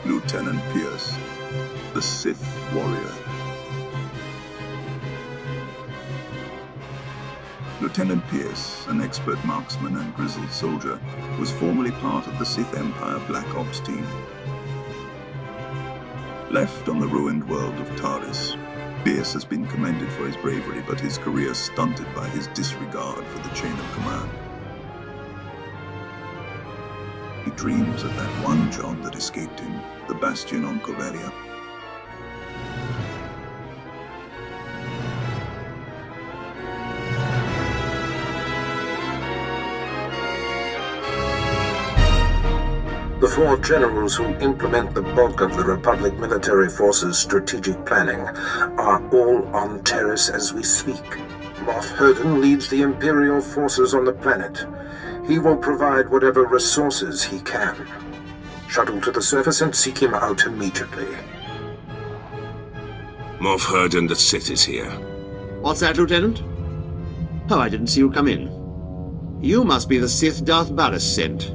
Lieutenant Pierce, the Sith Warrior. Lieutenant Pierce, an expert marksman and grizzled soldier, was formerly part of the Sith Empire Black Ops team. Left on the ruined world of Taris, Pierce has been commended for his bravery, but his career stunted by his disregard for the chain of command. He dreams of that one job that escaped him, the bastion on Corellia. The four generals who implement the bulk of the Republic military force's strategic planning are all on Taris as we speak. Moff Herden leads the Imperial forces on the planet. He will provide whatever resources he can. Shuttle to the surface and seek him out immediately. Moff Herden, the Sith is here. What's that, Lieutenant? Oh, I didn't see you come in. You must be the Sith Darth Baras sent.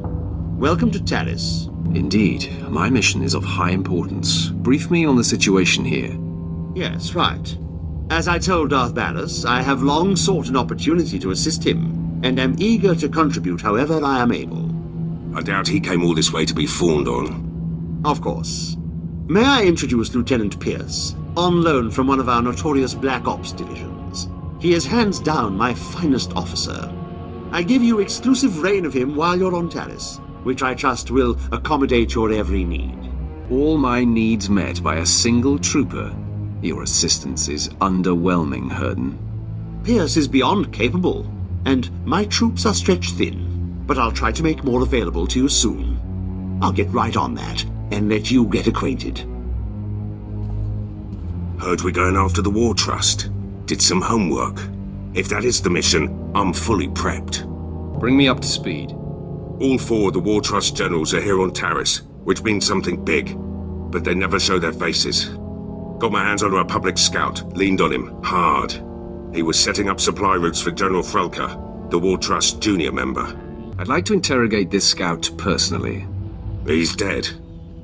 Welcome to Taris. Indeed. My mission is of high importance. Brief me on the situation here. Yes, right. As I told Darth Baras, I have long sought an opportunity to assist him, and am eager to contribute however I am able. I doubt he came all this way to be fawned on. Of course. May I introduce Lieutenant Pierce, on loan from one of our notorious Black Ops divisions. He is hands down my finest officer. I give you exclusive reign of him while you're on Taris, which I trust will accommodate your every need. All my needs met by a single trooper. Your assistance is underwhelming, Herden. Pierce is beyond capable, and my troops are stretched thin, but I'll try to make more available to you soon. I'll get right on that, and let you get acquainted. Heard we're going after the War Trust. Did some homework. If that is the mission, I'm fully prepped. Bring me up to speed. All four of the War Trust generals are here on Taris, which means something big, but they never show their faces. Got my hands on a Republic scout, leaned on him, hard. He was setting up supply routes for General Frelka, the War Trust junior member. I'd like to interrogate this scout personally. He's dead.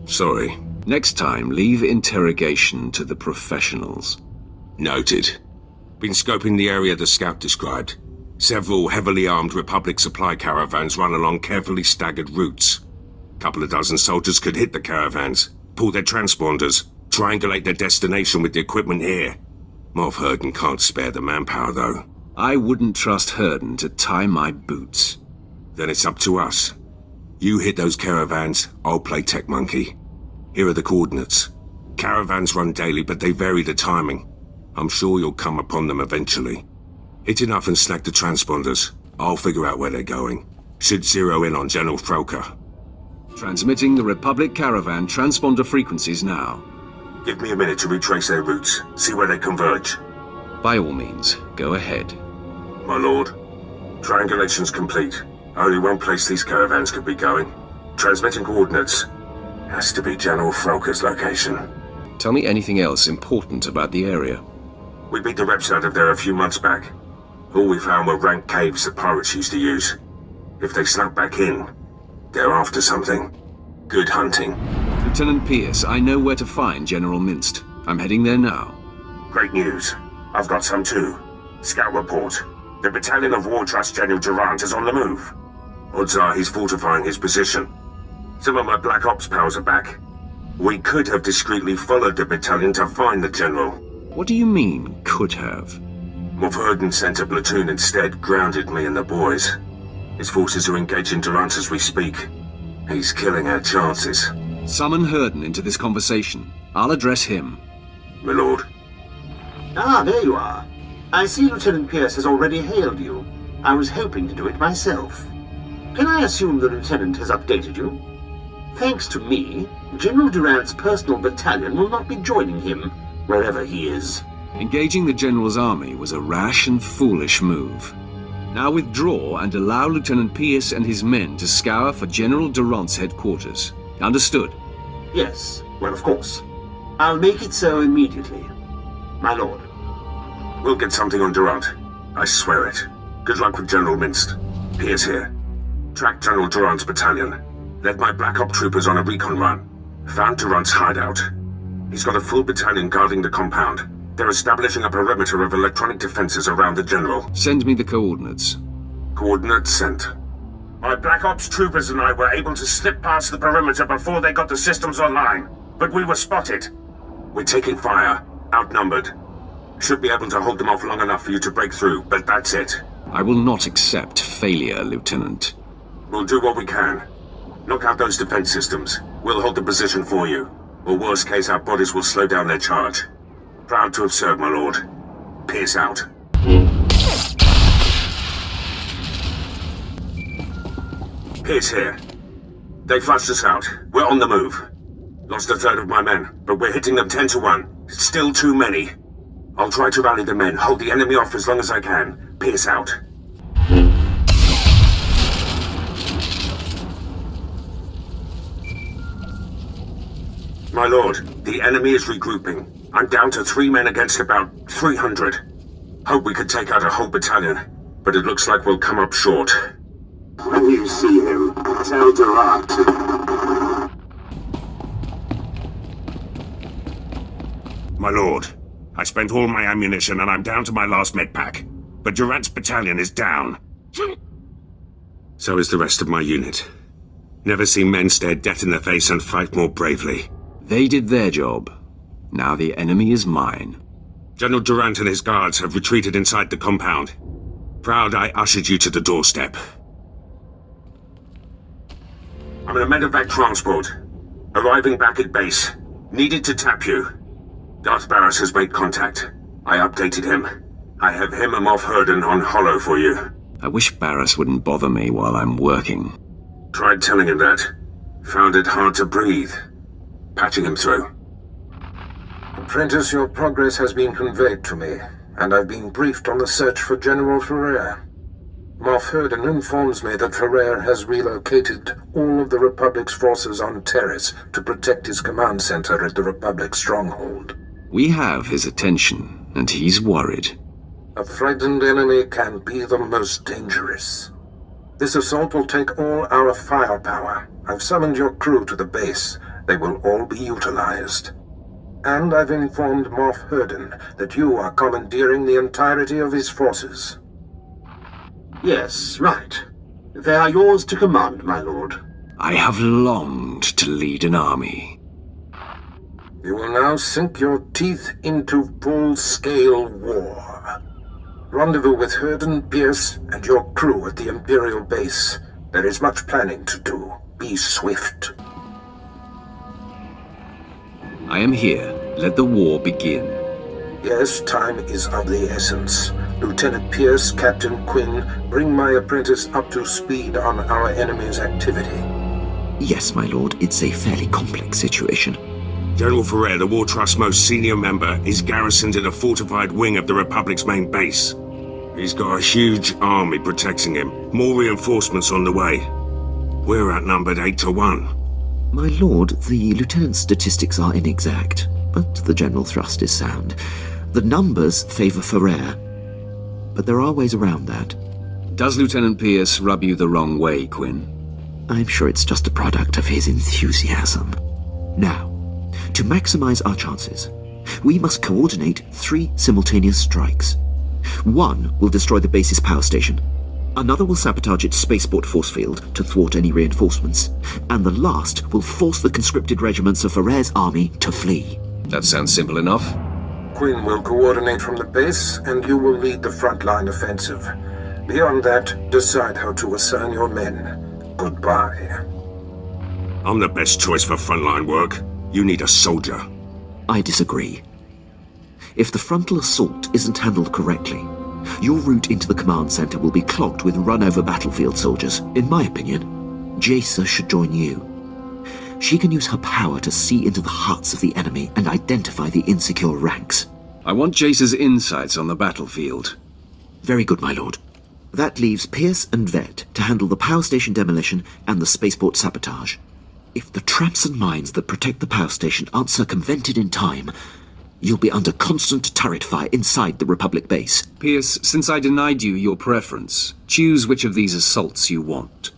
Sorry. Next time, leave interrogation to the professionals. Noted. Been scoping the area the scout described. Several heavily armed Republic supply caravans run along carefully staggered routes. Couple of dozen soldiers could hit the caravans, pull their transponders, triangulate their destination with the equipment here. Moff Herden can't spare the manpower, though. I wouldn't trust Herden to tie my boots. Then it's up to us. You hit those caravans, I'll play tech monkey. Here are the coordinates. Caravans run daily, but they vary the timing. I'm sure you'll come upon them eventually. Hit enough and snag the transponders. I'll figure out where they're going. Should zero in on General Frelka. Transmitting the Republic caravan transponder frequencies now. Give me a minute to retrace their routes, see where they converge. By all means, go ahead. My lord, triangulation's complete. Only one place these caravans could be going. Transmitting coordinates. Has to be General Frelka's location. Tell me anything else important about the area. We beat the reps out of there a few months back. All we found were rank caves that pirates used to use. If they snuck back in, they're after something. Good hunting. Lieutenant Pierce, I know where to find General Minst. I'm heading there now. Great news. I've got some too. Scout report. The battalion of War Trust General Durant is on the move. Odds are he's fortifying his position. Some of my Black Ops pals are back. We could have discreetly followed the battalion to find the general. What do you mean, could have? Moff Herden sent a platoon instead, grounded me and the boys. His forces are engaging Durant as we speak. He's killing our chances. Summon Herden into this conversation. I'll address him. My lord. Ah, there you are. I see Lieutenant Pierce has already hailed you. I was hoping to do it myself. Can I assume the Lieutenant has updated you? Thanks to me, General Durant's personal battalion will not be joining him, wherever he is. Engaging the General's army was a rash and foolish move. Now withdraw and allow Lieutenant Pierce and his men to scour for General Durant's headquarters. Understood? Yes, well, of course. I'll make it so immediately. My lord. We'll get something on Durant. I swear it. Good luck with General Minst. Pierce here. Track General Durant's battalion. Led my Black Ops troopers on a recon run. Found Durant's hideout. He's got a full battalion guarding the compound. They're establishing a perimeter of electronic defenses around the general. Send me the coordinates. Coordinates sent. My Black Ops troopers and I were able to slip past the perimeter before they got the systems online, but we were spotted. We're taking fire, outnumbered. Should be able to hold them off long enough for you to break through, but that's it. I will not accept failure, Lieutenant. We'll do what we can. Knock out those defense systems. We'll hold the position for you. Or worst case, our bodies will slow down their charge. Proud to have served, my lord. Pierce out. Pierce here. They flushed us out. We're on the move. Lost a third of my men, but we're hitting them 10 to 1. Still too many. I'll try to rally the men, hold the enemy off as long as I can. Pierce out. My lord, the enemy is regrouping. I'm down to 3 men against about 300. Hope we could take out a whole battalion, but it looks like we'll come up short. When you see him, tell Durant. My lord, I spent all my ammunition and I'm down to my last med pack. But Durant's battalion is down. So is the rest of my unit. Never seen men stare death in the face and fight more bravely. They did their job. Now the enemy is mine. General Durant and his guards have retreated inside the compound. Proud I ushered you to the doorstep. I'm in a medevac transport. Arriving back at base. Needed to tap you. Darth Barris has made contact. I updated him. I have him and Moff Herden on Hollow for you. I wish Barris wouldn't bother me while I'm working. Tried telling him that. Found it hard to breathe. Patching him through. Apprentice, your progress has been conveyed to me, and I've been briefed on the search for General Ferrer. Moff Herden informs me that Ferrer has relocated all of the Republic's forces on Taris to protect his command center at the Republic stronghold. We have his attention, and he's worried. A frightened enemy can be the most dangerous. This assault will take all our firepower. I've summoned your crew to the base. They will all be utilized. And I've informed Moff Herden that you are commandeering the entirety of his forces. Yes, right. They are yours to command, my lord. I have longed to lead an army. You will now sink your teeth into full-scale war. Rendezvous with Herden, Pierce, and your crew at the Imperial base. There is much planning to do. Be swift. I am here. Let the war begin. Yes, time is of the essence. Lieutenant Pierce, Captain Quinn, bring my apprentice up to speed on our enemy's activity. Yes, my lord, it's a fairly complex situation. General Ferrer, the War Trust's most senior member, is garrisoned in a fortified wing of the Republic's main base. He's got a huge army protecting him. More reinforcements on the way. We're outnumbered 8 to 1. My lord, the lieutenant's statistics are inexact, but the general thrust is sound. The numbers favor Ferrer, but there are ways around that. Does Lieutenant Pierce rub you the wrong way, Quinn? I'm sure it's just a product of his enthusiasm. Now, to maximize our chances, we must coordinate 3 simultaneous strikes. One will destroy the base's power station. Another will sabotage its spaceport force field to thwart any reinforcements. And the last will force the conscripted regiments of Ferrer's army to flee. That sounds simple enough. Quinn will coordinate from the base, and you will lead the frontline offensive. Beyond that, decide how to assign your men. Goodbye. I'm the best choice for frontline work. You need a soldier. I disagree. If the frontal assault isn't handled correctly, your route into the command center will be clogged with run-over battlefield soldiers. In my opinion, Jaisa should join you. She can use her power to see into the hearts of the enemy and identify the insecure ranks. I want Jaisa's insights on the battlefield. Very good, my lord. That leaves Pierce and Vette to handle the power station demolition and the spaceport sabotage. If the traps and mines that protect the power station aren't circumvented in time, you'll be under constant turret fire inside the Republic base. Pierce, since I denied you your preference, choose which of these assaults you want.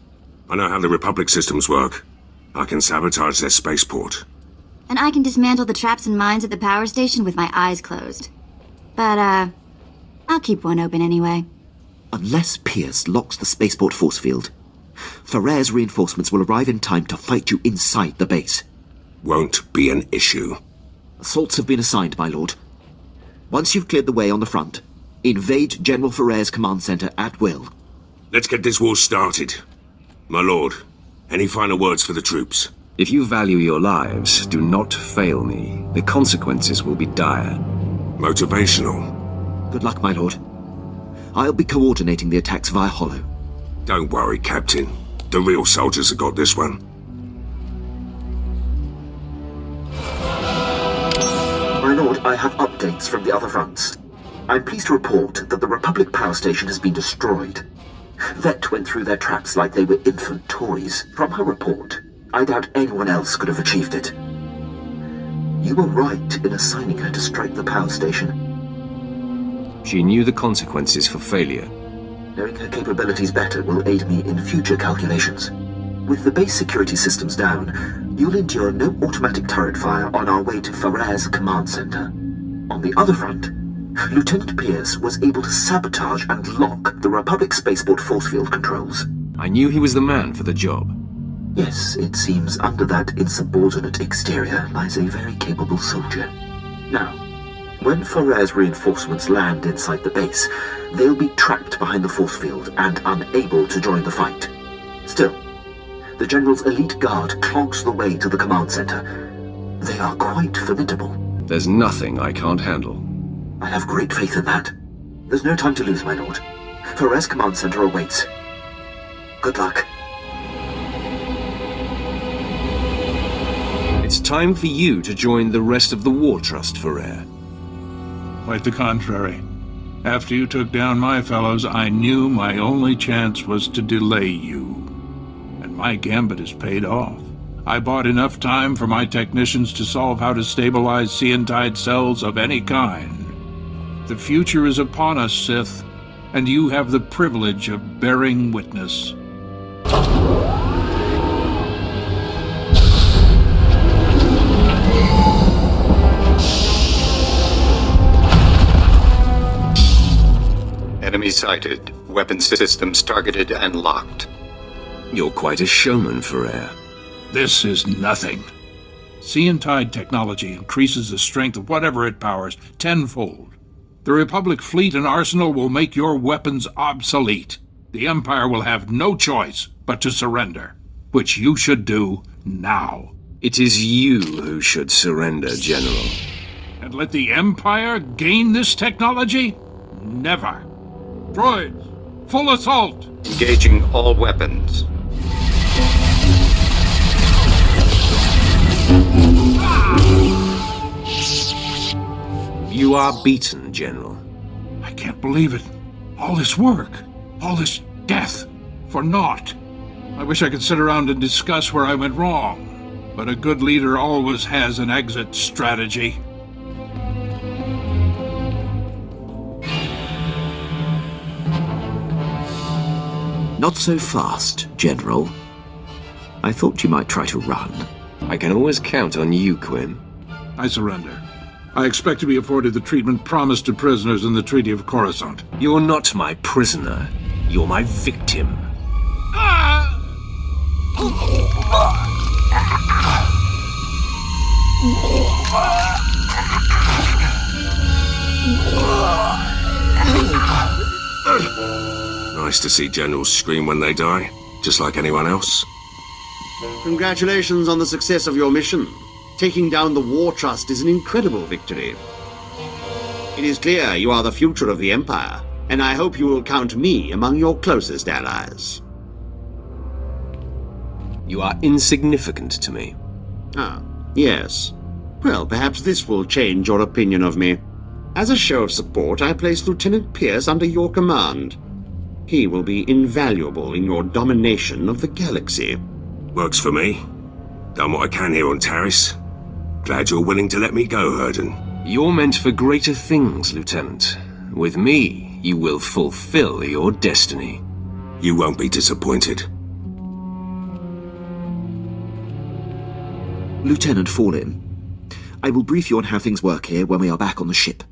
I know how the Republic systems work. I can sabotage their spaceport. and I can dismantle the traps and mines at the power station with my eyes closed. But, I'll keep one open anyway. Unless Pierce locks the spaceport force field, Ferrer's reinforcements will arrive in time to fight you inside the base. Won't be an issue. Assaults have been assigned, my lord. Once you've cleared the way on the front, invade General Ferrer's command center at will. Let's get this war started. My lord, any final words for the troops? If you value your lives, do not fail me. The consequences will be dire. Motivational. Good luck, my lord. I'll be coordinating the attacks via Hollow. Don't worry, Captain. The real soldiers have got this one. My lord, I have updates from the other fronts. I'm pleased to report that the Republic power station has been destroyed. Vette went through their traps like they were infant toys. From her report, I doubt anyone else could have achieved it. You were right in assigning her to strike the power station. She knew the consequences for failure. Knowing her capabilities better will aid me in future calculations. With the base security systems down, you'll endure no automatic turret fire on our way to Ferrer's command center. On the other front, Lieutenant Pierce was able to sabotage and lock the Republic spaceport force field controls. I knew he was the man for the job. Yes, it seems under that insubordinate exterior lies a very capable soldier. Now, when Ferrer's reinforcements land inside the base, they'll be trapped behind the force field and unable to join the fight. Still, the General's elite guard clogs the way to the command center. They are quite formidable. There's nothing I can't handle. I have great faith in that. There's no time to lose, my lord. Ferrer's command center awaits. Good luck. It's time for you to join the rest of the War Trust, Ferrer. Quite the contrary. After you took down my fellows, I knew my only chance was to delay you. And my gambit has paid off. I bought enough time for my technicians to solve how to stabilize Seantide cells of any kind. The future is upon us, Sith, and you have the privilege of bearing witness. Enemy sighted. Weapon systems targeted and locked. You're quite a showman, Ferrer. This is nothing. Seantide technology increases the strength of whatever it powers tenfold. The Republic fleet and arsenal will make your weapons obsolete. The Empire will have no choice but to surrender, which you should do now. It is you who should surrender, General. And let the Empire gain this technology? Never. Droids, full assault! Engaging all weapons. You are beaten, General. I can't believe it. All this work, all this death, for naught. I wish I could sit around and discuss where I went wrong, but a good leader always has an exit strategy. Not so fast, General. I thought you might try to run. I can always count on you, Quinn. I surrender. I expect to be afforded the treatment promised to prisoners in the Treaty of Coruscant. You're not my prisoner. You're my victim. Nice to see generals scream when they die, just like anyone else. Congratulations on the success of your mission. Taking down the War Trust is an incredible victory. It is clear you are the future of the Empire, and I hope you will count me among your closest allies. You are insignificant to me. Ah, yes. Well, perhaps this will change your opinion of me. As a show of support, I place Lieutenant Pierce under your command. He will be invaluable in your domination of the galaxy. Works for me. Done what I can here on Taris. Glad you're willing to let me go, Herden. You're meant for greater things, Lieutenant. With me, you will fulfill your destiny. You won't be disappointed. Lieutenant Fallen, I will brief you on how things work here when we are back on the ship.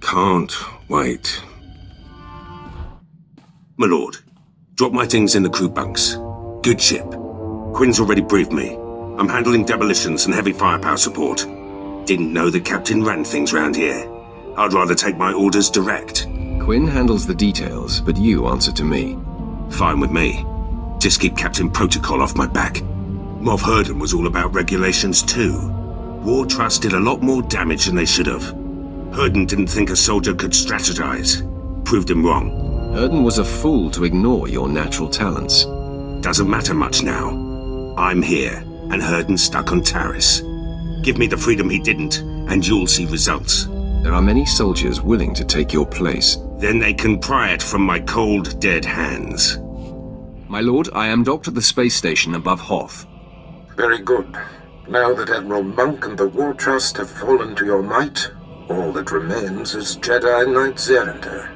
Can't wait. My lord, drop my things in the crew bunks. Good ship. Quinn's already briefed me. I'm handling demolitions and heavy firepower support. Didn't know the captain ran things round here. I'd rather take my orders direct. Quinn handles the details, but you answer to me. Fine with me. Just keep Captain Protocol off my back. Moff Herden was all about regulations too. War Trust did a lot more damage than they should have. Herden didn't think a soldier could strategize. Proved him wrong. Herden was a fool to ignore your natural talents. Doesn't matter much now. I'm here, and Herden's stuck on Taris. Give me the freedom he didn't, and you'll see results. There are many soldiers willing to take your place. Then they can pry it from my cold, dead hands. My lord, I am docked at the space station above Hoth. Very good. Now that Admiral Monk and the War Trust have fallen to your might, all that remains is Jedi Knight Zerinder.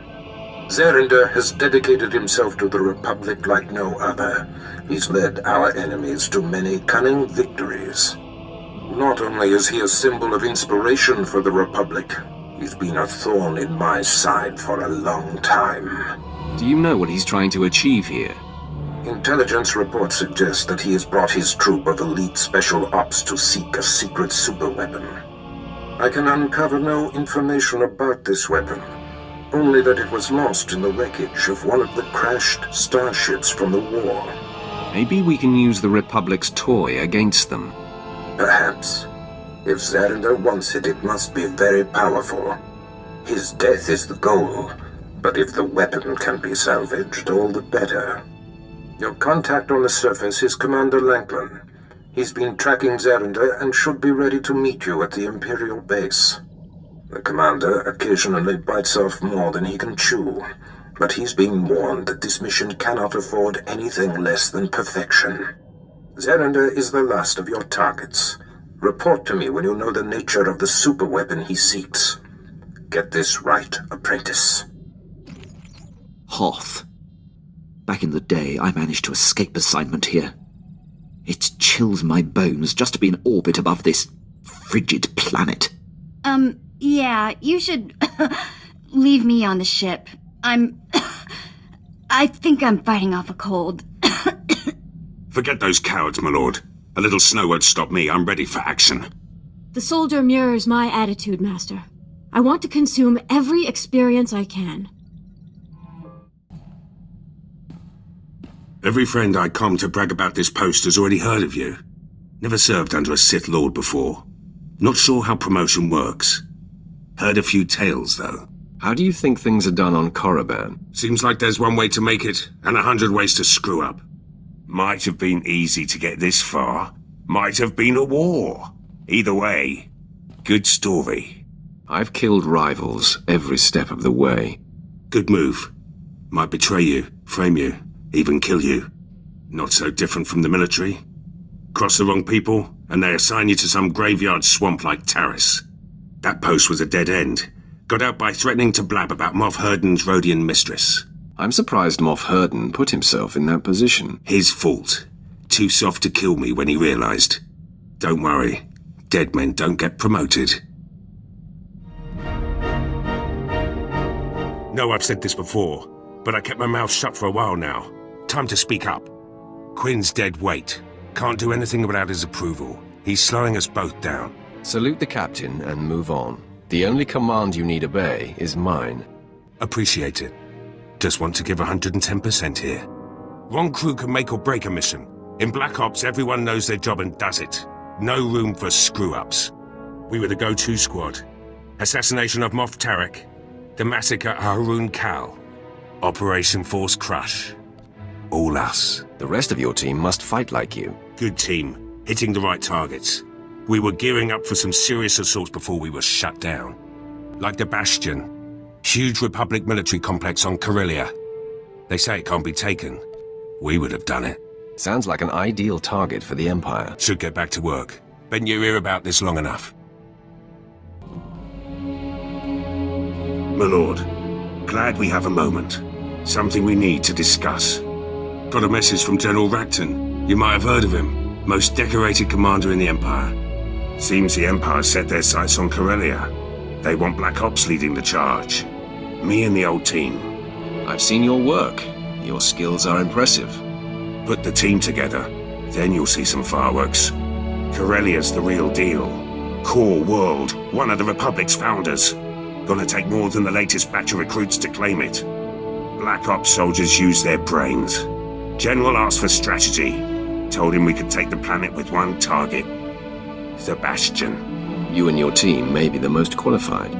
Zerinder has dedicated himself to the Republic like no other. He's led our enemies to many cunning victories. Not only is he a symbol of inspiration for the Republic, he's been a thorn in my side for a long time. Do you know what he's trying to achieve here? Intelligence reports suggest that he has brought his troop of elite special ops to seek a secret superweapon. I can uncover no information about this weapon, only that it was lost in the wreckage of one of the crashed starships from the war. Maybe we can use the Republic's toy against them. Perhaps. If Zerinder wants it, it must be very powerful. His death is the goal, but if the weapon can be salvaged, all the better. Your contact on the surface is Commander Lanklin. He's been tracking Zerinder and should be ready to meet you at the Imperial base. The commander occasionally bites off more than he can chew, but he's been warned that this mission cannot afford anything less than perfection. Zerinder is the last of your targets. Report to me when you know the nature of the superweapon he seeks. Get this right, apprentice. Hoth. Back in the day, I managed to escape assignment here. It chills my bones just to be in orbit above this frigid planet. Yeah, you should leave me on the ship. I think I'm fighting off a cold. Forget those cowards, my lord. A little snow won't stop me. I'm ready for action. The soldier mirrors my attitude, Master. I want to consume every experience I can. Every friend I come to brag about this post has already heard of you. Never served under a Sith Lord before. Not sure how promotion works. Heard a few tales, though. How do you think things are done on Korriban? Seems like there's one way to make it, and 100 ways to screw up. Might have been easy to get this far. Might have been a war. Either way, good story. I've killed rivals every step of the way. Good move. Might betray you, frame you, even kill you. Not so different from the military. Cross the wrong people, and they assign you to some graveyard swamp like Taris. That post was a dead end. Got out by threatening to blab about Moff Herden's Rhodian mistress. I'm surprised Moff Herden put himself in that position. His fault. Too soft to kill me when he realized. Don't worry. Dead men don't get promoted. No, I've said this before, but I kept my mouth shut for a while now. Time to speak up. Quinn's dead weight. Can't do anything without his approval. He's slowing us both down. Salute the captain and move on. The only command you need obey is mine. Appreciate it. Just want to give 110% here. Wrong crew can make or break a mission. In Black Ops, everyone knows their job and does it. No room for screw-ups. We were the go-to squad. Assassination of Moff Tarek. The massacre at Haroon Kal. Operation Force Crush. All us. The rest of your team must fight like you. Good team. Hitting the right targets. We were gearing up for some serious assaults before we were shut down. Like the Bastion. Huge Republic military complex on Corellia. They say it can't be taken. We would have done it. Sounds like an ideal target for the Empire. Should get back to work. Been your ear about this long enough. My lord, glad we have a moment. Something we need to discuss. Got a message from General Racton. You might have heard of him. Most decorated commander in the Empire. Seems the Empire set their sights on Corellia. They want Black Ops leading the charge. Me and the old team. I've seen your work. Your skills are impressive. Put the team together, then you'll see some fireworks. Corellia's the real deal. Core world, one of the Republic's founders. Gonna take more than the latest batch of recruits to claim it. Black Ops soldiers use their brains. General asked for strategy. Told him we could take the planet with one target. The Bastion. You and your team may be the most qualified.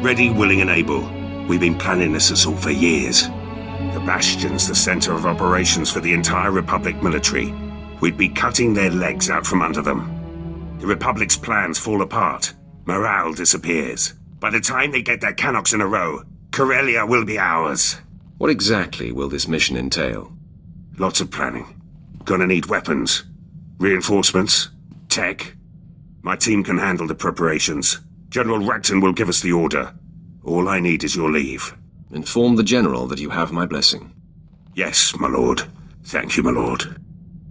Ready, willing and able. We've been planning this assault for years. The Bastion's the center of operations for the entire Republic military. We'd be cutting their legs out from under them. The Republic's plans fall apart. Morale disappears. By the time they get their cannocks in a row, Corellia will be ours. What exactly will this mission entail? Lots of planning. Gonna need weapons, reinforcements, tech. My team can handle the preparations. General Racton will give us the order. All I need is your leave. Inform the General that you have my blessing. Yes, my lord. Thank you, my lord.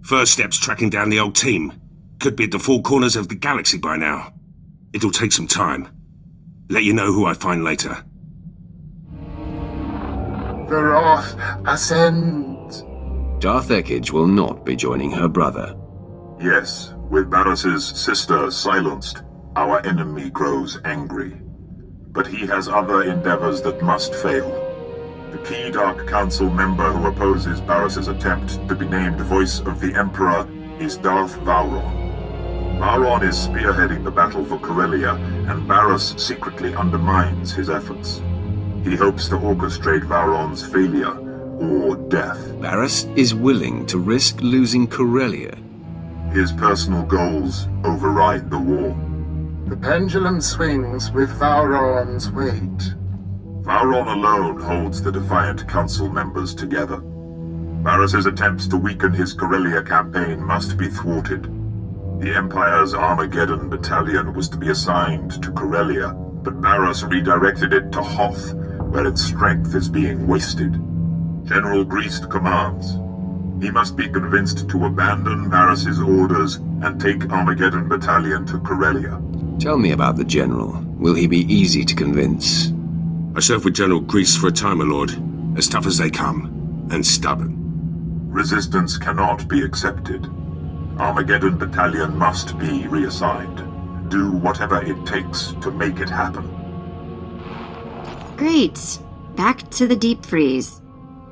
First step's tracking down the old team. Could be at the four corners of the galaxy by now. It'll take some time. Let you know who I find later. The Wrath ascends. Darth Ekage will not be joining her brother. Yes, with Barris's sister silenced, our enemy grows angry. But he has other endeavors that must fail. The key Dark Council member who opposes Barris's attempt to be named Voice of the Emperor is Darth Vowron. Vowron is spearheading the battle for Corellia, and Barris secretly undermines his efforts. He hopes to orchestrate Vowron's failure, or death. Barris is willing to risk losing Corellia. His personal goals override the war. The pendulum swings with Vowron's weight. Vowron alone holds the defiant council members together. Barris's attempts to weaken his Corellia campaign must be thwarted. The Empire's Armageddon battalion was to be assigned to Corellia, but Barris redirected it to Hoth, where its strength is being wasted. General Greast commands. He must be convinced to abandon Barris's orders and take Armageddon battalion to Corellia. Tell me about the General. Will he be easy to convince? I served with General Greast for a time, my lord. As tough as they come. And stubborn. Resistance cannot be accepted. Armageddon battalion must be reassigned. Do whatever it takes to make it happen. Great. Back to the deep freeze.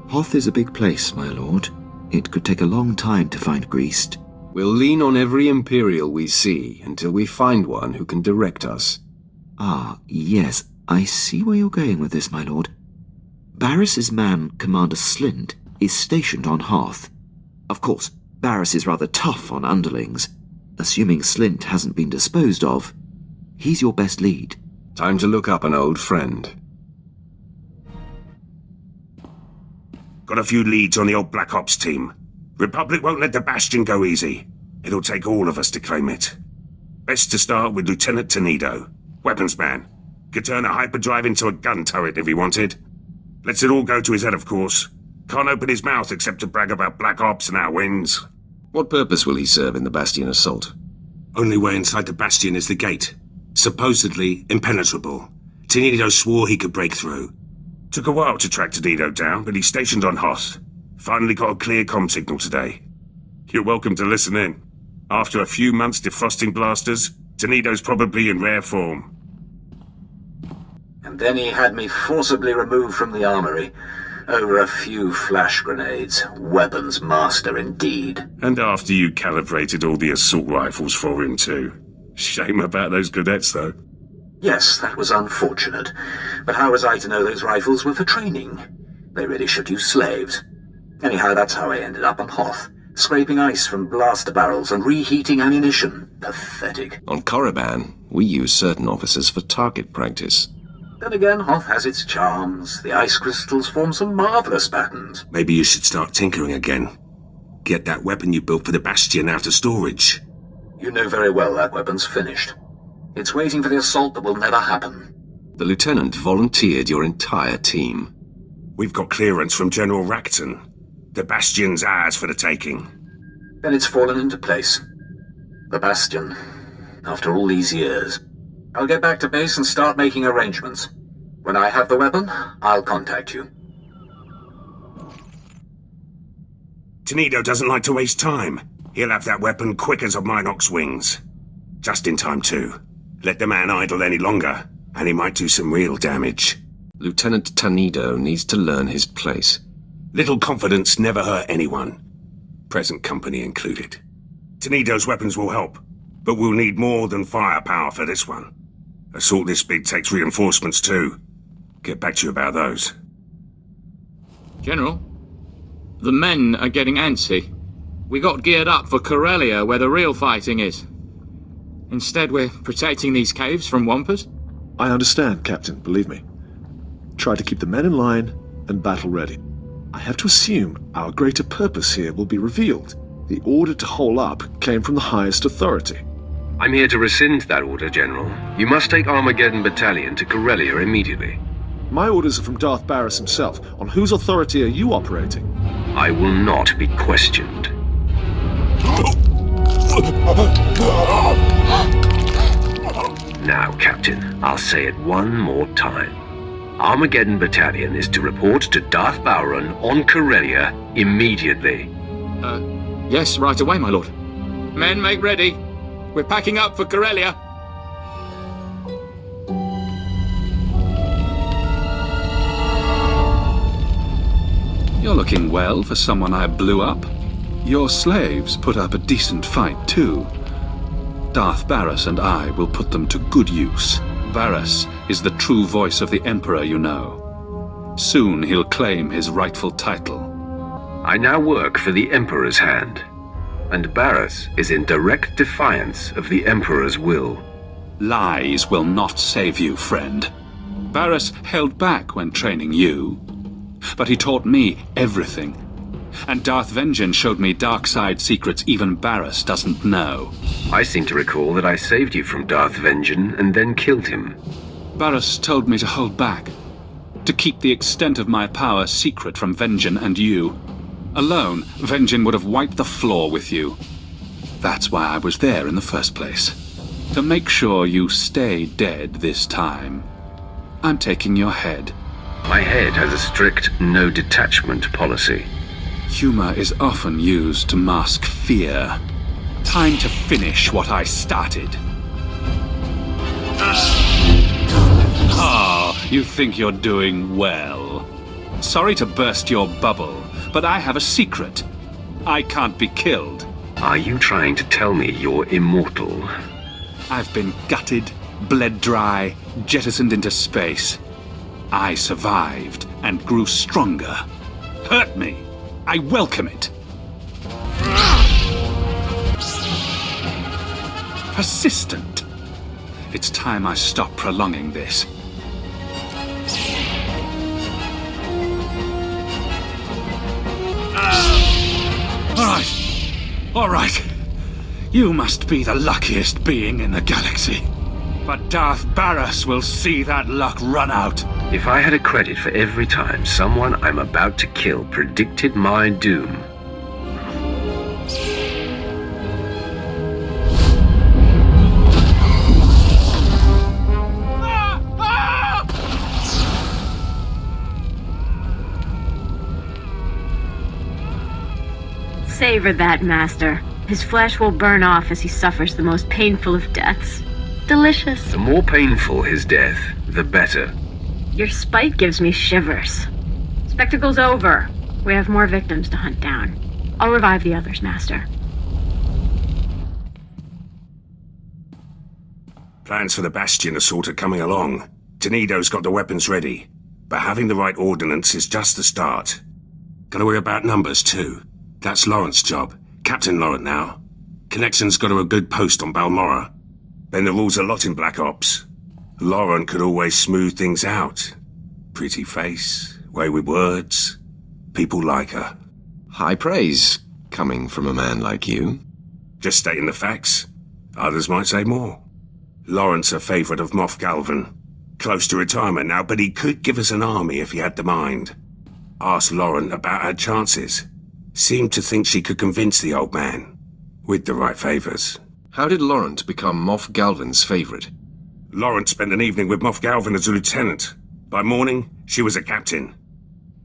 Hoth is a big place, my lord. It could take a long time to find Greast. We'll lean on every Imperial we see until we find one who can direct us. Ah, yes, I see where you're going with this, my lord. Barris's man, Commander Slint, is stationed on Hoth. Of course, Barris is rather tough on underlings. Assuming Slint hasn't been disposed of, he's your best lead. Time to look up an old friend. Got a few leads on the old Black Ops team. Republic won't let the Bastion go easy. It'll take all of us to claim it. Best to start with Lieutenant Tenedo. Weapons man. Could turn a hyperdrive into a gun turret if he wanted. Lets it all go to his head, of course. Can't open his mouth except to brag about Black Ops and our wins. What purpose will he serve in the Bastion assault? Only way inside the Bastion is the gate. Supposedly impenetrable. Tenedo swore he could break through. Took a while to track Tenedo down, but he's stationed on Hoth. Finally got a clear comm signal today. You're welcome to listen in. After a few months defrosting blasters, Tenedo's probably in rare form. And then he had me forcibly removed from the armory. Over a few flash grenades. Weapons master indeed. And after you calibrated all the assault rifles for him too. Shame about those cadets though. Yes, that was unfortunate. But how was I to know those rifles were for training? They really should use slaves. Anyhow, that's how I ended up on Hoth. Scraping ice from blaster barrels and reheating ammunition. Pathetic. On Korriban, we use certain officers for target practice. Then again, Hoth has its charms. The ice crystals form some marvelous patterns. Maybe you should start tinkering again. Get that weapon you built for the Bastion out of storage. You know very well that weapon's finished. It's waiting for the assault that will never happen. The Lieutenant volunteered your entire team. We've got clearance from General Racton. The Bastion's ours for the taking. Then it's fallen into place. The Bastion. after all these years. I'll get back to base and start making arrangements. When I have the weapon, I'll contact you. Tenido doesn't like to waste time. He'll have that weapon quick as a Minox wings. Just in time, too. Let the man idle any longer, and he might do some real damage. Lieutenant Tenido needs to learn his place. Little confidence never hurt anyone, present company included. Tenido's weapons will help, but we'll need more than firepower for this one. Assault this big takes reinforcements too. Get back to you about those. General, the men are getting antsy. We got geared up for Corellia, where the real fighting is. Instead, we're protecting these caves from Wampers. I understand, Captain, believe me. Try to keep the men in line and battle ready. I have to assume our greater purpose here will be revealed. The order to hole up came from the highest authority. I'm here to rescind that order, General. You must take Armageddon Battalion to Corellia immediately. My orders are from Darth Barris himself. On whose authority are you operating? I will not be questioned. Now, Captain, I'll say it one more time. Armageddon Battalion is to report to Darth Bowron on Corellia immediately. Yes, right away, my lord. Men, make ready. We're packing up for Corellia. You're looking well for someone I blew up. Your slaves put up a decent fight, too. Darth Barris and I will put them to good use. Barris is the true voice of the Emperor, you know. Soon he'll claim his rightful title. I now work for the Emperor's hand, and Barris is in direct defiance of the Emperor's will. Lies will not save you, friend. Barris held back when training you, but he taught me everything. And Darth Vengeance showed me dark side secrets even Barris doesn't know. I seem to recall that I saved you from Darth Vengeance and then killed him. Barris told me to hold back, to keep the extent of my power secret from Vengeance and you. Alone, Vengeance would have wiped the floor with you. That's why I was there in the first place. To make sure you stay dead this time. I'm taking your head. My head has a strict no-detachment policy. Humor is often used to mask fear. Time to finish what I started. Oh, you think you're doing well. Sorry to burst your bubble, but I have a secret. I can't be killed. Are you trying to tell me you're immortal? I've been gutted, bled dry, jettisoned into space. I survived and grew stronger. Hurt me. I welcome it. Persistent. It's time I stop prolonging this. All right. You must be the luckiest being in the galaxy. But Darth Barris will see that luck run out. If I had a credit for every time someone I'm about to kill predicted my doom. Savor that, Master. His flesh will burn off as he suffers the most painful of deaths. Delicious. The more painful his death, the better. Your spite gives me shivers. Spectacle's over. We have more victims to hunt down. I'll revive the others, Master. Plans for the Bastion are sort of coming along. Tenido's got the weapons ready, but having the right ordnance is just the start. Gotta worry about numbers, too. That's Lawrence' job. Captain Laurent now. Connection's got her a good post on Balmorra. Then the rules a lot in Black Ops. Laurent could always smooth things out. Pretty face, way with words. People like her. High praise, coming from a man like you. Just stating the facts. Others might say more. Laurent's a favourite of Moff Galvan. Close to retirement now, but he could give us an army if he had the mind. Ask Laurent about her chances. Seemed to think she could convince the old man. With the right favours. How did Laurent become Moff Galvin's favorite? Laurent spent an evening with Moff Galvin as a lieutenant. By morning, she was a captain.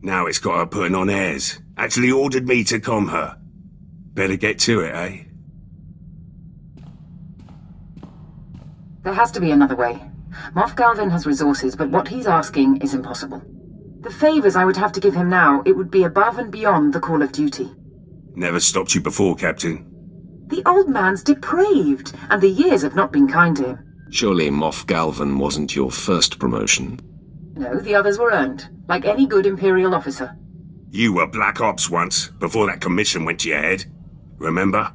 Now it's got her putting on airs. Actually ordered me to calm her. Better get to it, eh? There has to be another way. Moff Galvin has resources, but what he's asking is impossible. The favors I would have to give him now, it would be above and beyond the call of duty. Never stopped you before, Captain. The old man's depraved, and the years have not been kind to him. Surely Moff Galvin wasn't your first promotion? No, the others were earned, like any good Imperial officer. You were Black Ops once, before that commission went to your head. Remember?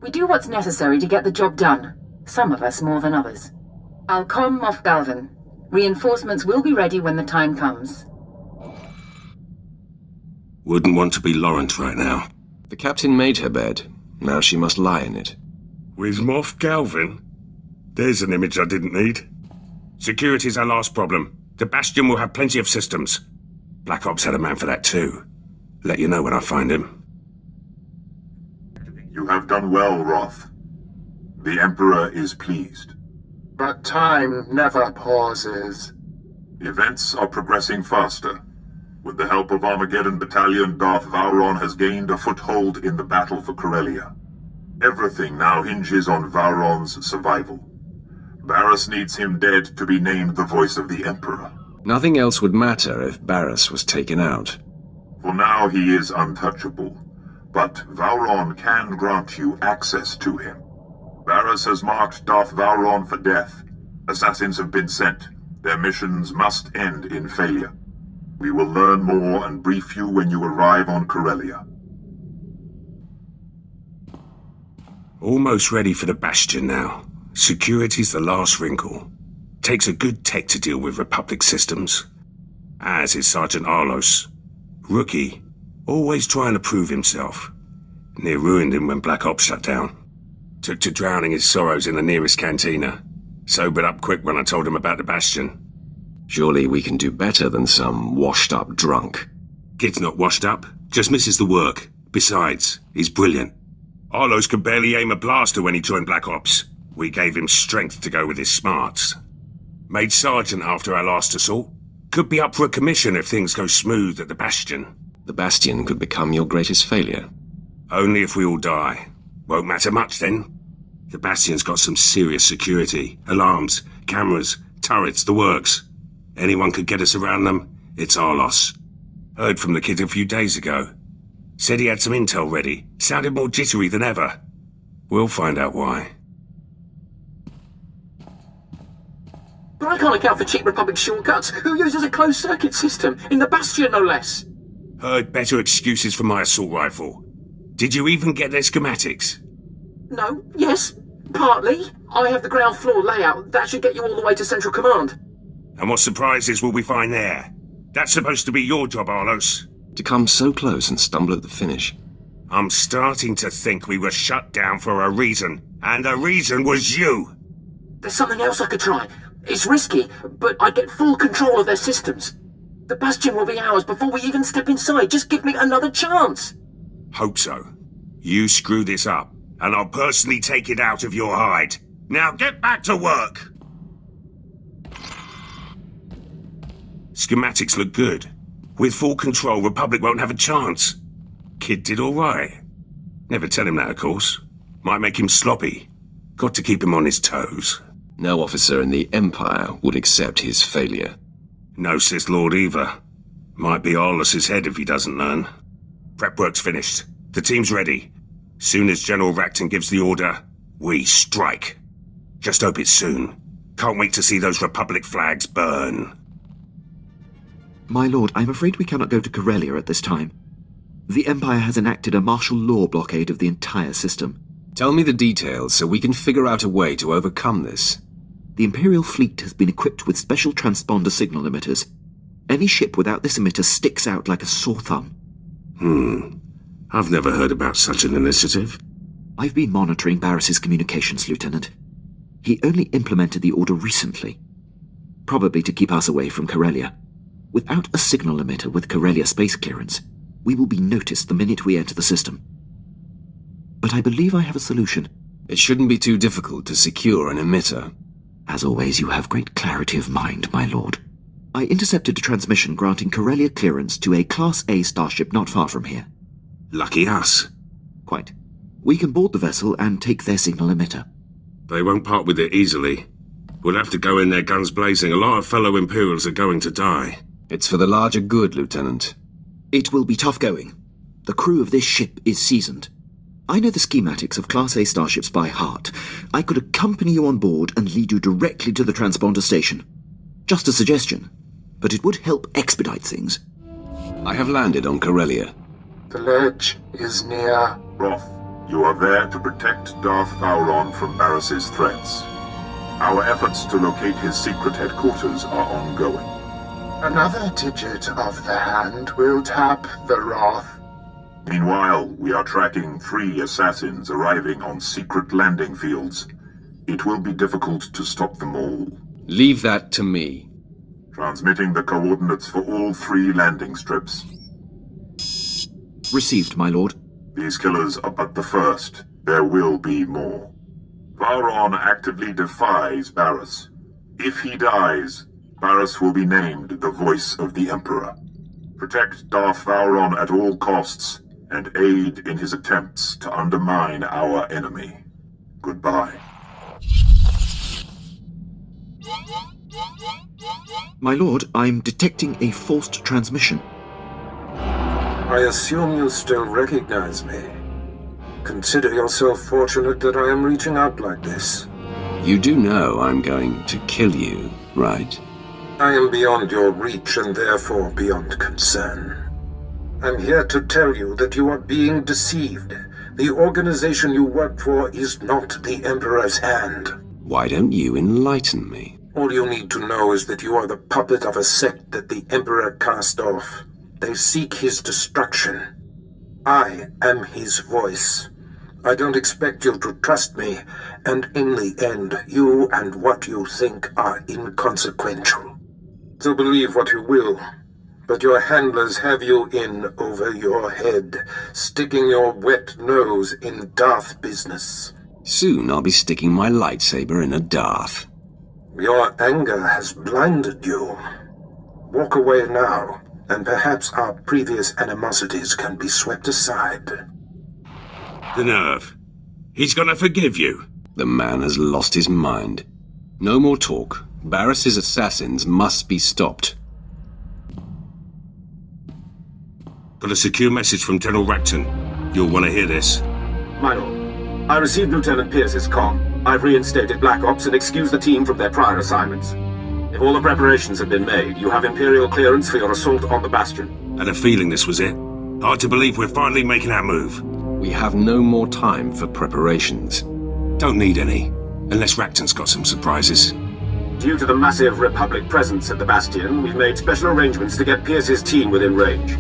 We do what's necessary to get the job done. Some of us more than others. I'll calm Moff Galvin. Reinforcements will be ready when the time comes. Wouldn't want to be Laurent right now. The captain made her bed. Now she must lie in it. With Moff Galvin? There's an image I didn't need. Security's our last problem. The Bastion will have plenty of systems. Black Ops had a man for that too. Let you know when I find him. You have done well, Roth. The Emperor is pleased. But time never pauses. Events are progressing faster. With the help of Armageddon Battalion, Darth Vowron has gained a foothold in the battle for Corellia. Everything now hinges on Vowron's survival. Barriss needs him dead to be named the voice of the Emperor. Nothing else would matter if Barriss was taken out. For now he is untouchable, but Vowron can grant you access to him. Barriss has marked Darth Vowron for death. Assassins have been sent. Their missions must end in failure. We will learn more and brief you when you arrive on Corellia. Almost ready for the Bastion now. Security's the last wrinkle. Takes a good tech to deal with Republic systems. As is Sergeant Arlos. Rookie. Always trying to prove himself. Near ruined him when Black Ops shut down. Took to drowning his sorrows in the nearest cantina. Sobered up quick when I told him about the Bastion. Surely we can do better than some washed-up drunk. Kid's not washed up, just misses the work. Besides, he's brilliant. Arlos could barely aim a blaster when he joined Black Ops. We gave him strength to go with his smarts. Made sergeant after our last assault. Could be up for a commission if things go smooth at the Bastion. The Bastion could become your greatest failure. Only if we all die. Won't matter much then. The Bastion's got some serious security. Alarms, cameras, turrets, the works. Anyone could get us around them, it's our loss. Heard from the kid a few days ago. Said he had some intel ready. Sounded more jittery than ever. We'll find out why. But I can't account for cheap Republic shortcuts. Who uses a closed-circuit system? In the Bastion, no less. Heard better excuses for my assault rifle. Did you even get their schematics? No, yes, partly. I have the ground floor layout. That should get you all the way to Central Command. And what surprises will we find there? That's supposed to be your job, Arlos. To come so close and stumble at the finish. I'm starting to think we were shut down for a reason. And the reason was you! There's something else I could try. It's risky, but I get full control of their systems. The Bastion will be ours before we even step inside. Just give me another chance. Hope so. You screw this up, and I'll personally take it out of your hide. Now get back to work! Schematics look good. With full control, Republic won't have a chance. Kid did all right. Never tell him that, of course. Might make him sloppy. Got to keep him on his toes. No officer in the Empire would accept his failure. No Sith Lord either. Might be Arlos's head if he doesn't learn. Prep work's finished. The team's ready. Soon as General Racton gives the order, we strike. Just hope it's soon. Can't wait to see those Republic flags burn. My lord, I'm afraid we cannot go to Corellia at this time. The Empire has enacted a martial law blockade of the entire system. Tell me the details so we can figure out a way to overcome this. The Imperial fleet has been equipped with special transponder signal emitters. Any ship without this emitter sticks out like a sore thumb. I've never heard about such an initiative. I've been monitoring Barriss's communications, Lieutenant. He only implemented the order recently. Probably to keep us away from Corellia. Without a signal emitter with Corellia space clearance, we will be noticed the minute we enter the system. But I believe I have a solution. It shouldn't be too difficult to secure an emitter. As always, you have great clarity of mind, my lord. I intercepted a transmission granting Corellia clearance to a Class A starship not far from here. Lucky us. Quite. We can board the vessel and take their signal emitter. They won't part with it easily. We'll have to go in there guns blazing. A lot of fellow Imperials are going to die. It's for the larger good, Lieutenant. It will be tough going. The crew of this ship is seasoned. I know the schematics of Class A starships by heart. I could accompany you on board and lead you directly to the transponder station. Just a suggestion, but it would help expedite things. I have landed on Corellia. The ledge is near. Roth, you are there to protect Darth Vowron from Barris's threats. Our efforts to locate his secret headquarters are ongoing. Another digit of the hand will tap the Roth. Meanwhile, we are tracking 3 assassins arriving on secret landing fields. It will be difficult to stop them all. Leave that to me. Transmitting the coordinates for all 3 landing strips. Received, my lord. These killers are but the first. There will be more. Vowron actively defies Barris. If he dies, Barris will be named the Voice of the Emperor. Protect Darth Vowron at all costs, and aid in his attempts to undermine our enemy. Goodbye. My lord, I'm detecting a forced transmission. I assume you still recognize me. Consider yourself fortunate that I am reaching out like this. You do know I'm going to kill you, right? I am beyond your reach and therefore beyond concern. I'm here to tell you that you are being deceived. The organization you work for is not the Emperor's hand. Why don't you enlighten me? All you need to know is that you are the puppet of a sect that the Emperor cast off. They seek his destruction. I am his voice. I don't expect you to trust me, and in the end, you and what you think are inconsequential. So believe what you will, but your handlers have you in over your head, sticking your wet nose in Darth business. Soon I'll be sticking my lightsaber in a Darth. Your anger has blinded you. Walk away now, and perhaps our previous animosities can be swept aside. The nerve. He's gonna forgive you. The man has lost his mind. No more talk. Barris's assassins must be stopped. Got a secure message from General Racton. You'll want to hear this. My lord, I received Lieutenant Pierce's comm. I've reinstated Black Ops and excused the team from their prior assignments. If all the preparations have been made, you have Imperial clearance for your assault on the Bastion. Had a feeling this was it. Hard to believe we're finally making our move. We have no more time for preparations. Don't need any, unless Racton's got some surprises. Due to the massive Republic presence at the Bastion, we've made special arrangements to get Pierce's team within range.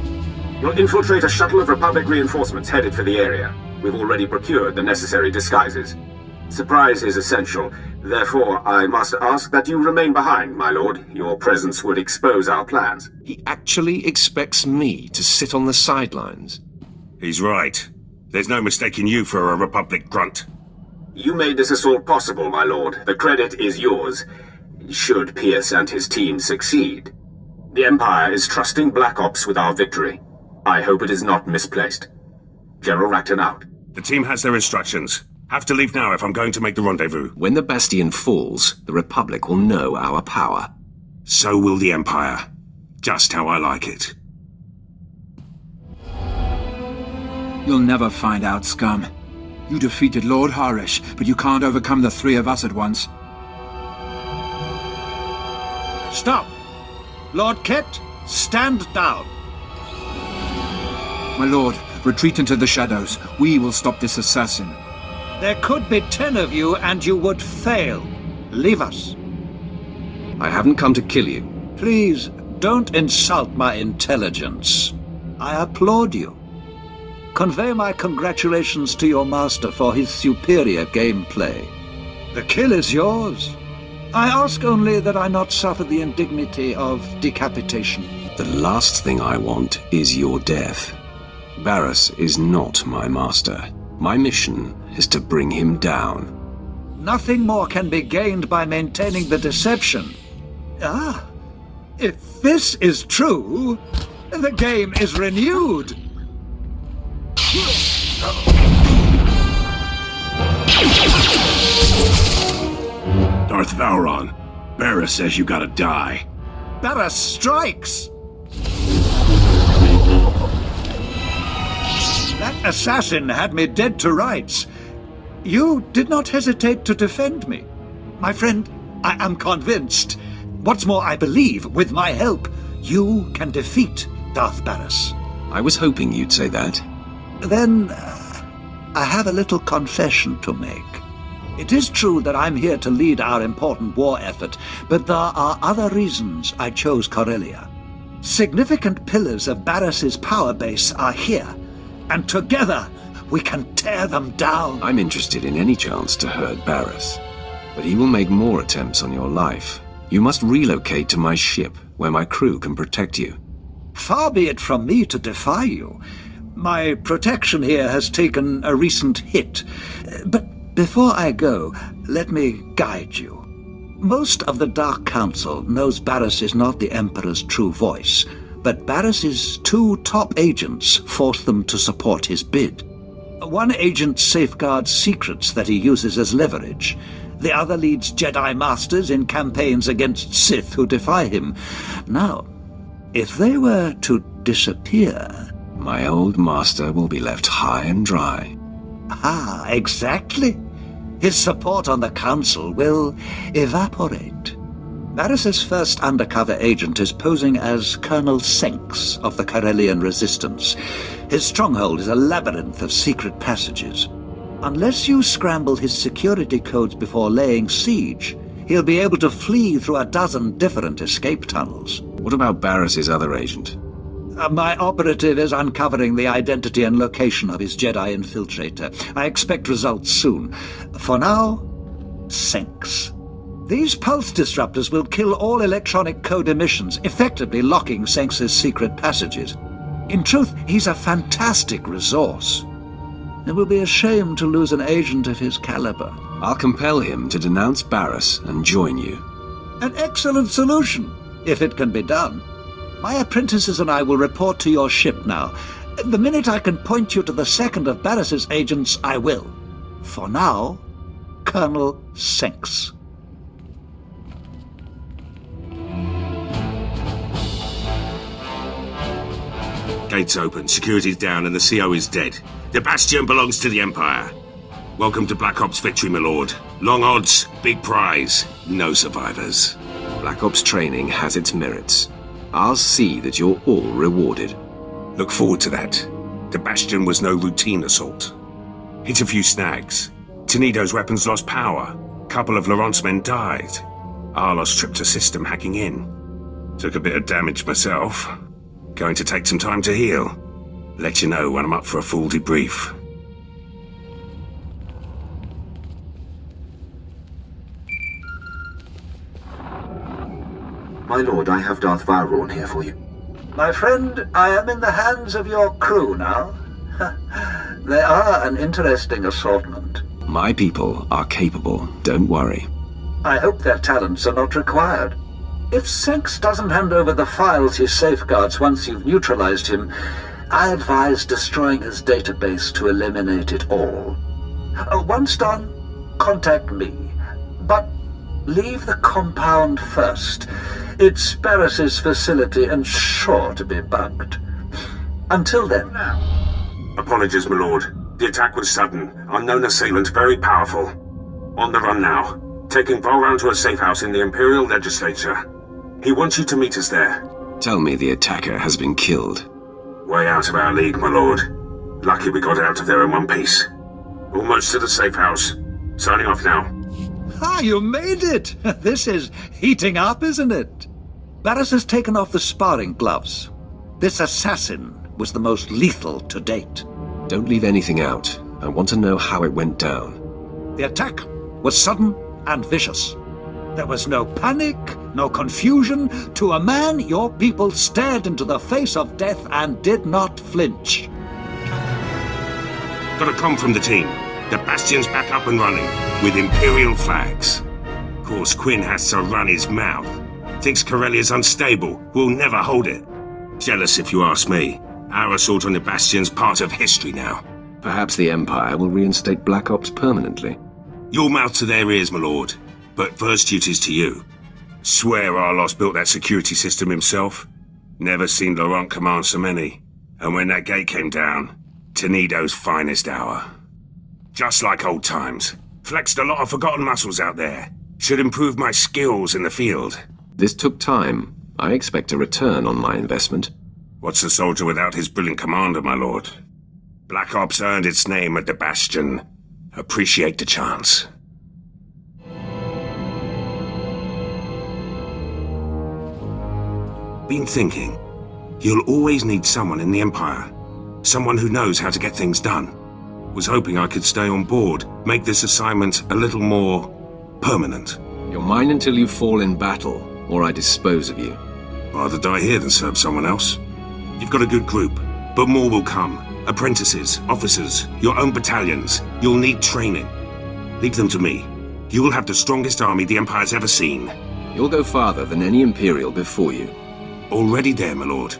You'll infiltrate a shuttle of Republic reinforcements headed for the area. We've already procured the necessary disguises. Surprise is essential. Therefore, I must ask that you remain behind, my lord. Your presence would expose our plans. He actually expects me to sit on the sidelines. He's right. There's no mistaking you for a Republic grunt. You made this assault possible, my lord. The credit is yours, should Pierce and his team succeed. The Empire is trusting Black Ops with our victory. I hope it is not misplaced. General Racton out. The team has their instructions. Have to leave now if I'm going to make the rendezvous. When the Bastion falls, the Republic will know our power. So will the Empire. Just how I like it. You'll never find out, scum. You defeated Lord Harish, but you can't overcome the 3 of us at once. Stop! Lord Kett, stand down. My lord, retreat into the shadows. We will stop this assassin. There could be 10 of you, and you would fail. Leave us. I haven't come to kill you. Please, don't insult my intelligence. I applaud you. Convey my congratulations to your master for his superior gameplay. The kill is yours. I ask only that I not suffer the indignity of decapitation. The last thing I want is your death. Barris is not my master. My mission is to bring him down. Nothing more can be gained by maintaining the deception. Ah, if this is true, the game is renewed. Darth Vowron, Barris says you gotta die. Barris strikes! That assassin had me dead to rights. You did not hesitate to defend me. My friend, I am convinced. What's more, I believe, with my help, you can defeat Darth Barris. I was hoping you'd say that. Then, I have a little confession to make. It is true that I'm here to lead our important war effort, but there are other reasons I chose Corellia. Significant pillars of Barris's power base are here, and together we can tear them down. I'm interested in any chance to hurt Barris, but he will make more attempts on your life. You must relocate to my ship, where my crew can protect you. Far be it from me to defy you. My protection here has taken a recent hit. But before I go, let me guide you. Most of the Dark Council knows Barris is not the Emperor's true voice, but Barris's 2 top agents forced them to support his bid. One agent safeguards secrets that he uses as leverage. The other leads Jedi Masters in campaigns against Sith who defy him. Now, if they were to disappear... My old master will be left high and dry. Ah, exactly. His support on the Council will evaporate. Barris's first undercover agent is posing as Colonel Senks of the Corellian Resistance. His stronghold is a labyrinth of secret passages. Unless you scramble his security codes before laying siege, he'll be able to flee through a dozen different escape tunnels. What about Barris's other agent? My operative is uncovering the identity and location of his Jedi infiltrator. I expect results soon. For now, Senks. These pulse disruptors will kill all electronic code emissions, effectively locking Senks's secret passages. In truth, he's a fantastic resource. It will be a shame to lose an agent of his caliber. I'll compel him to denounce Barris and join you. An excellent solution, if it can be done. My apprentices and I will report to your ship now. The minute I can point you to the second of Barris's agents, I will. For now, Colonel Senks. Gates open, security's down, and the CO is dead. The Bastion belongs to the Empire. Welcome to Black Ops victory, my lord. Long odds, big prize, no survivors. Black Ops training has its merits. I'll see that you're all rewarded. Look forward to that. The Bastion was no routine assault. Hit a few snags. Tenido's weapons lost power. Couple of Laurent's men died. Arlos tripped a system hacking in. Took a bit of damage myself. Going to take some time to heal. Let you know when I'm up for a full debrief. My lord, I have Darth Vowron here for you. My friend, I am in the hands of your crew now. They are an interesting assortment. My people are capable, don't worry. I hope their talents are not required. If Senks doesn't hand over the files he safeguards once you've neutralized him, I advise destroying his database to eliminate it all. Once done, contact me. But leave the compound first. It's Barris's facility and sure to be bugged. Until then. Apologies, my lord. The attack was sudden. Unknown assailant, very powerful. On the run now. Taking Vowron to a safe house in the Imperial legislature. He wants you to meet us there. Tell me the attacker has been killed. Way out of our league, my lord. Lucky we got out of there in one piece. Almost to the safe house. Signing off now. Ah, you made it! This is heating up, isn't it? Barris has taken off the sparring gloves. This assassin was the most lethal to date. Don't leave anything out. I want to know how it went down. The attack was sudden and vicious. There was no panic, no confusion. To a man, your people stared into the face of death and did not flinch. Got a comm from the team. The Bastion's back up and running, with Imperial flags. Of course, Quinn has to run his mouth. Thinks Corellia's unstable, will never hold it. Jealous if you ask me. Our assault on the Bastion's part of history now. Perhaps the Empire will reinstate Black Ops permanently. Your mouth to their ears, my lord. But first duty's to you. Swear Arlos built that security system himself. Never seen Laurent command so many. And when that gate came down, Tenedo's finest hour. Just like old times. Flexed a lot of forgotten muscles out there. Should improve my skills in the field. This took time. I expect a return on my investment. What's a soldier without his brilliant commander, my lord? Black Ops earned its name at the Bastion. Appreciate the chance. Been thinking. You'll always need someone in the Empire. Someone who knows how to get things done. Was hoping I could stay on board, make this assignment a little more permanent. You're mine until you fall in battle, or I dispose of you. Rather die here than serve someone else. You've got a good group, but more will come. Apprentices, officers, your own battalions. You'll need training. Leave them to me. You'll have the strongest army the Empire's ever seen. You'll go farther than any Imperial before you. Already there, my lord.